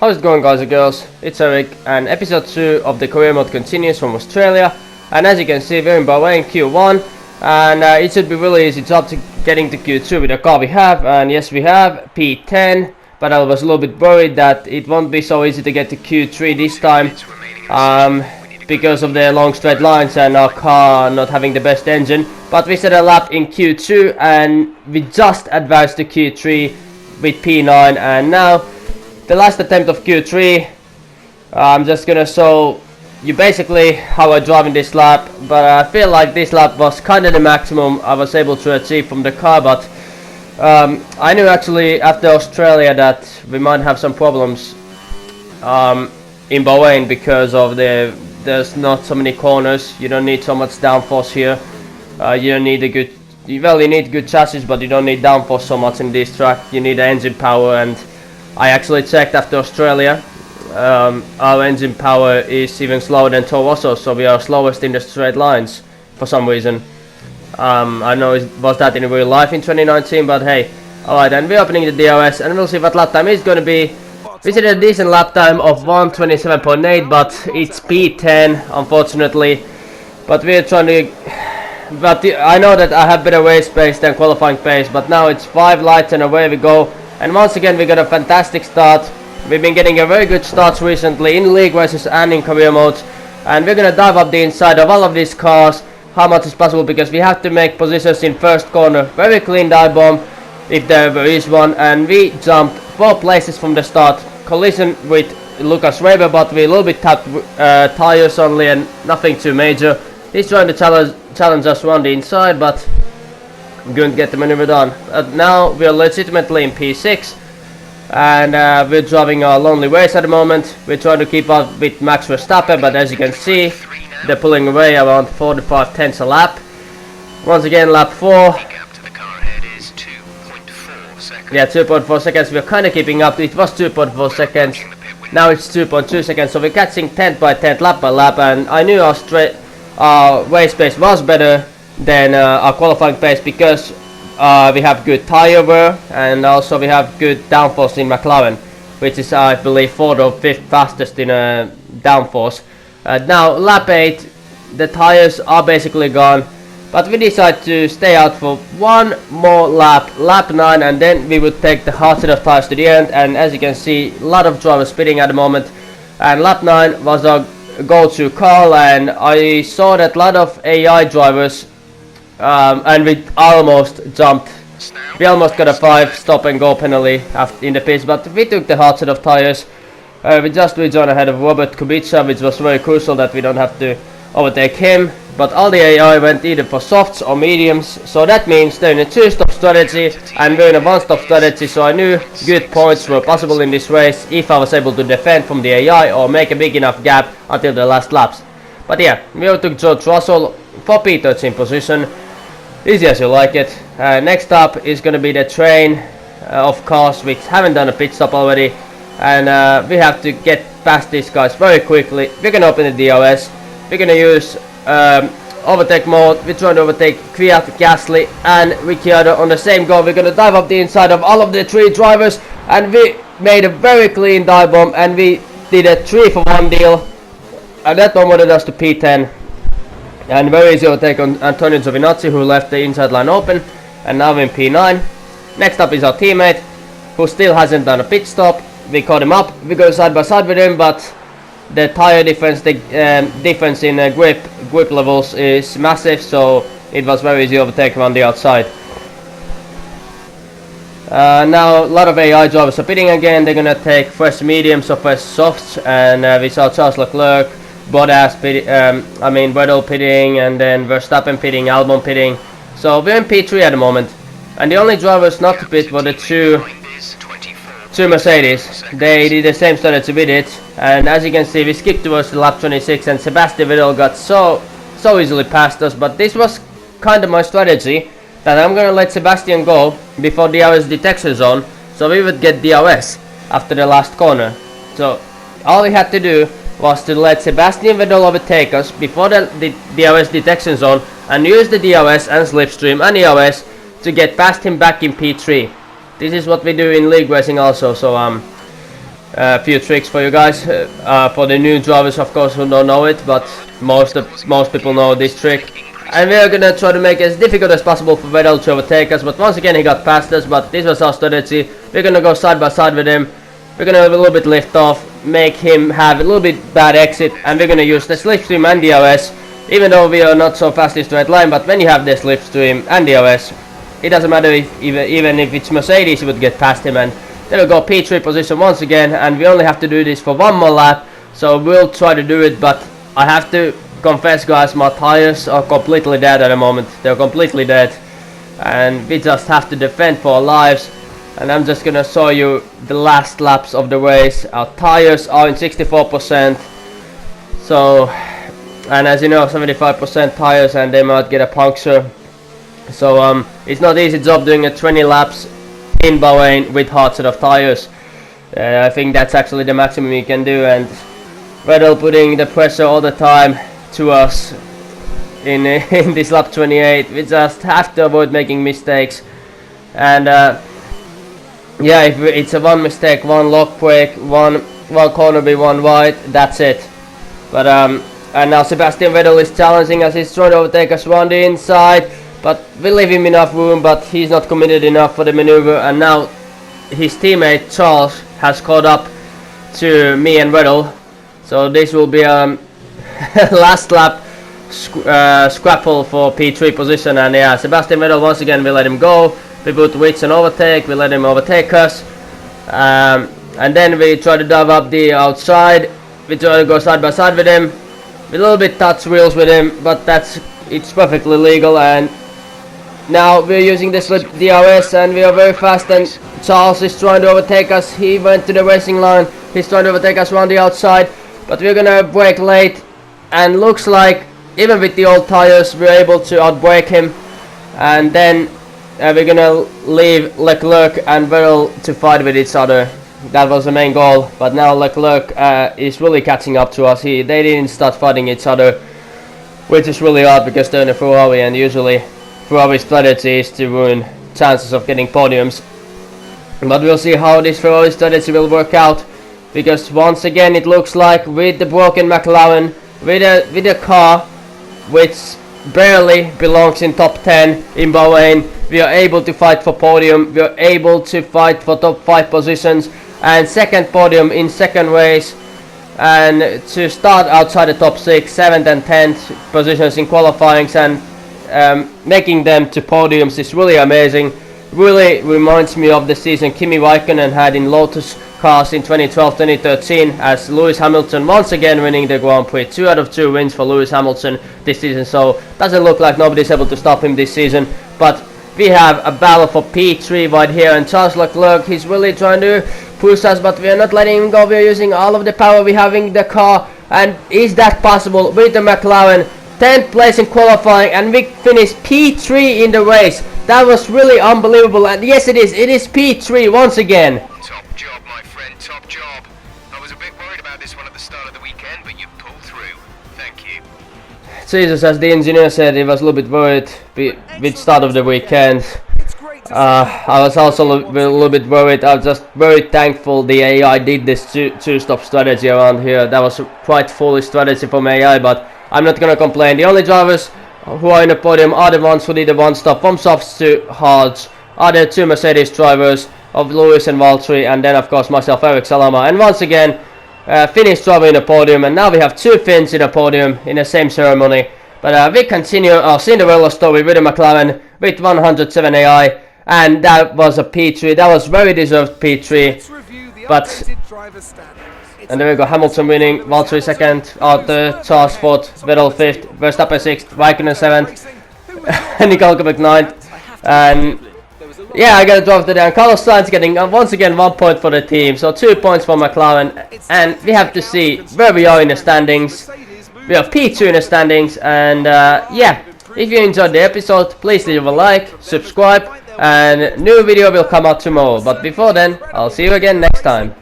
How's it going, guys and girls? It's Eric, and episode 2 of the career mode continues from Australia. And as you can see, we're in Bahrain Q1, and it should be really easy job to getting to Q2 with the car we have. And yes, we have P10, but I was a little bit worried that it won't be so easy to get to Q3 this time, because of the long straight lines and our car not having the best engine. But we set a lap in Q2, and we just advanced to Q3 with P9, and now the last attempt of Q3. I'm just gonna show you basically how I drive in this lap, but I feel like this lap was kind of the maximum I was able to achieve from the car. But I knew actually after Australia that we might have some problems in Bahrain because of there's not so many corners. You don't need so much downforce here. You don't need a good, well, you need good chassis, but you don't need downforce so much in this track. You need engine power, and I actually checked after Australia. Our engine power is even slower than Toro, so we are slowest in the straight lines for some reason. I know it was that in real life in 2019, but hey. Alright, and we're opening the DRS, and we'll see what lap time is going to be. We did a decent lap time of 1:27.8, but it's P10, unfortunately. But we're trying to... But I know that I have better race pace than qualifying pace, but now it's 5 lights and away we go. And once again we got a fantastic start. We've been getting a very good starts recently in league races and in career modes. And we're gonna dive up the inside of all of these cars how much is possible, because we have to make positions in first corner. Very clean dive bomb, if there ever is one. And we jumped 4 places from the start. Collision with Lucas Weber, but we a little bit tapped tires only and nothing too major. He's trying to challenge us around the inside, but we couldn't get the maneuver done. Now we are legitimately in P6, and we're driving our lonely race at the moment. We're trying to keep up with Max Verstappen, but as you can see, they're pulling away around 45 tenths a lap. Once again, lap 4. Yeah, 2.4 seconds. We're kind of keeping up. It was 2.4 seconds. Now it's 2.2 seconds. So we're catching 10th by 10th, lap by lap. And I knew our race pace was better than our qualifying pace, because we have good tire wear, and also we have good downforce in McLaren, which is I believe 4th or 5th fastest in downforce. Now lap 8, the tires are basically gone, but we decide to stay out for one more lap, lap 9, and then we would take the hard set of tires to the end. And as you can see, a lot of drivers speeding at the moment, and lap 9 was our go-to call, and I saw that a lot of AI drivers, and we almost jumped. We almost got a 5 stop and go penalty in the pits, but we took the hard set of tires. We just rejoined ahead of Robert Kubica, which was very crucial that we don't have to overtake him. But all the AI went either for softs or mediums, so that means they're in a 2-stop strategy and we're in a 1-stop strategy. So I knew good points were possible in this race if I was able to defend from the AI or make a big enough gap until the last laps. But yeah, we took George Russell for P13 position. Easy as you like it. Next up is going to be the train of cars which haven't done a pit stop already, and we have to get past these guys very quickly. We're going to open the DRS. We're going to use overtake mode. We're trying to overtake Kvyat, Gasly and Ricciardo on the same go. We're going to dive up the inside of all of the 3 drivers, and we made a very clean dive bomb, and we did a 3-for-1 deal, and that promoted us to P10. And very easy overtake on Antonio Giovinazzi, who left the inside line open, and now we're in P9. Next up is our teammate, who still hasn't done a pit stop. We caught him up. We go side by side with him, but the tire difference, the difference in grip levels is massive, so it was very easy to overtake around the outside. Now a lot of AI drivers are pitting again. They're gonna take fresh mediums or fresh softs, and we saw Charles Leclerc, Bottas Vettel pitting, and then Verstappen pitting, Albon pitting. So we're in P3 at the moment, and the only drivers not to pit were the two Mercedes. They did the same strategy we did, and as you can see, we skipped towards the lap 26, and Sebastian Vettel got so easily past us. But this was kind of my strategy, that I'm gonna let Sebastian go before DRS detection zone, so we would get DRS after the last corner. So all we had to do was to let Sebastian Vettel overtake us before the DRS detection zone, and use the DRS and slipstream and ERS to get past him back in P3. This is what we do in league racing also, so a few tricks for you guys. For the new drivers, of course, who don't know it, but most people know this trick. And we are gonna try to make it as difficult as possible for Vettel to overtake us. But once again, he got past us. But this was our strategy. We're gonna go side by side with him. We're gonna have a little bit lift off, make him have a little bit bad exit, and we're gonna use the slipstream and DRS. Even though we are not so fast in straight line, but when you have the slipstream and DRS, it doesn't matter if even if it's Mercedes, you would get past him. And then we'll go P3 position once again, and we only have to do this for one more lap. So we'll try to do it, but I have to confess, guys, my tires are completely dead at the moment. They're completely dead, and we just have to defend for our lives. And I'm just gonna show you the last laps of the race. Our tires are in 64%. So, and as you know, 75% tires, and they might get a puncture. So it's not easy job doing a 20 laps in Bahrain with hard set of tires. I think that's actually the maximum you can do, and Vettel putting the pressure all the time to us in this lap 28. We just have to avoid making mistakes. And yeah, if it's a one mistake, one lock brake, one corner be one wide, that's it. But and now Sebastian Vettel is challenging us. He's trying to overtake us around the inside, but we leave him enough room, but he's not committed enough for the maneuver. And now his teammate Charles has caught up to me and Vettel. So this will be last lap scrapple for P3 position. And yeah, Sebastian Vettel, once again, we let him go. We put widths and overtake, we let him overtake us. And then we try to dive up the outside. We try to go side by side with him. We a little bit touch wheels with him, but it's perfectly legal. And now we're using this with DRS, and we are very fast, and Charles is trying to overtake us. He went to the racing line. He's trying to overtake us around the outside, but we're gonna brake late, and looks like even with the old tires we're able to outbrake him. And then we're gonna leave Leclerc and Vettel to fight with each other. That was the main goal, but now Leclerc is really catching up to us. They didn't start fighting each other, which is really odd because they're in a Ferrari, and usually Ferrari's strategy is to ruin chances of getting podiums. But we'll see how this Ferrari strategy will work out, because once again it looks like with the broken McLaren, with a car which barely belongs in top 10 in Bahrain, we are able to fight for podium. We are able to fight for top 5 positions and second podium in second race, and to start outside the top 6, 7th and 10th positions in qualifyings, and making them to podiums is really amazing. Really reminds me of the season Kimi Raikkonen had in Lotus cars in 2012-2013, as Lewis Hamilton once again winning the Grand Prix. 2 out of 2 wins for Lewis Hamilton this season, so doesn't look like nobody's able to stop him this season. But we have a battle for P3 right here, and Charles Leclerc, he's really trying to push us, but we are not letting him go. We are using all of the power we have in the car, and is that possible with the McLaren? 10th place in qualifying, and we finished P3 in the race. That was really unbelievable, and yes, it is P3 once again. Top job, my friend, top job. I was a bit worried about this one at the start of the weekend, but you pulled through. Thank you. Jesus, as the engineer said, he was a little bit worried with start of the weekend. I was also a little bit worried. I was just very thankful the AI did this two-stop strategy around here. That was a quite foolish strategy from AI, but I'm not gonna complain. The only drivers who are in the podium are the ones who did the one stop from softs to hards, are the 2 Mercedes drivers of Lewis and Valtteri, and then of course myself, Eric Salama. And once again, Finnish driver in the podium, and now we have 2 Finns in the podium in the same ceremony. But we continue our Cinderella story with the McLaren with 107 AI, and that was a P3. That was very deserved P3. But and there we go, Hamilton winning, Valtteri 2nd, Arthur, Charles 4th, Vettel 5th, Verstappen 6th, Raikkonen 7th, and Nico Hülkenberg 9th. And yeah, I gotta drop it down. Carlos Sainz getting once again 1 point for the team, so 2 points for McLaren. And we have to see where we are in the standings. We have P2 in the standings, and yeah, if you enjoyed the episode, please leave a like, subscribe, and new video will come out tomorrow. But before then, I'll see you again next time.